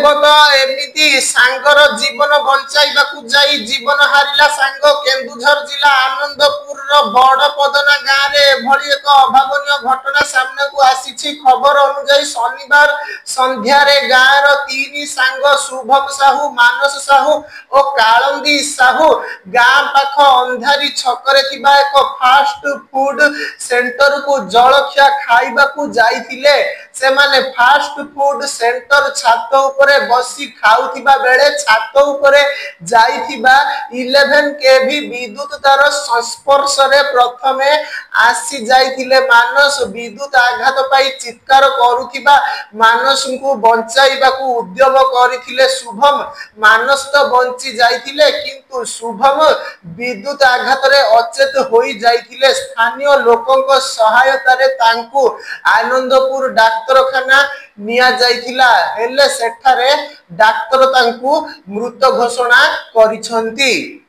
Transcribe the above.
ତ ଏମିତି ସାଙ୍ଗର ଜୀବନ ବଞ୍ଚାଇବାକୁ ଯାଇ ଜୀବନ ହାରିଲା ସାଙ୍ଗ। କେନ୍ଦୁଝର ଜିଲ୍ଲା ଆନନ୍ଦପୁରର ବଡପଦନା ଗାଁରେ ଏଭଳି ଏକ ଅଭାବନୀୟ ଘଟଣା ସାମ୍ନାକୁ ଆସିଛି। ଖବର ଅନୁଯାୟୀ ଶନିବାର ସନ୍ଧ୍ୟାରେ ଗାଁର ତିନି ସାଙ୍ଗ ଶୁଭମ ସାହୁ, ମାନସ ସାହୁ ଓ କାଳନ୍ଦୀ ସାହୁ ଗାଁ ପାଖ ଅନ୍ଧାରୀ ଛକରେ ଥିବା ଏକ ଫାଷ୍ଟ ଫୁଡ ସେଣ୍ଟରକୁ ଜଳଖିଆ ଖାଇବାକୁ ଯାଇଥିଲେ। ସେମାନେ ଫାଷ୍ଟ ଫୁଡ ସେଣ୍ଟର ଛାତ ଉପରେ ବସି ଖାଉଥିବା ବେଳେ ଛାତ ଉପରେ ଯାଇଥିବା 11 କେଭି ବିଦ୍ୟୁତ ତାର ସଂସ୍ପର୍ଶରେ ପ୍ରଥମେ ଆସି ଯାଇଥିଲେ ମାନସ। ବିଦ୍ୟୁତ ଆଘାତ ପାଇ ଚିତ୍କାର କରୁଥିବା ମାନସଙ୍କୁ ବଞ୍ଚାଇବାକୁ ଉଦ୍ୟମ କରିଥିଲେ ଶୁଭମ। ମାନସ ତ ବଞ୍ଚି ଯାଇଥିଲେ, କିନ୍ତୁ ଶୁଭମ ବିଦ୍ୟୁତ ଆଘାତରେ ଅଚେତ ହୋଇ ଯାଇଥିଲେ। ସ୍ଥାନୀୟ ଲୋକଙ୍କ ସହାୟତାରେ ତାଙ୍କୁ ଆନନ୍ଦପୁର ଡାକ୍ତରଖାନା ନିଆଯାଇଥିଲା, ହେଲେ ସେଠାରେ ଡାକ୍ତର ତାଙ୍କୁ ମୃତ ଘୋଷଣା କରିଛନ୍ତି।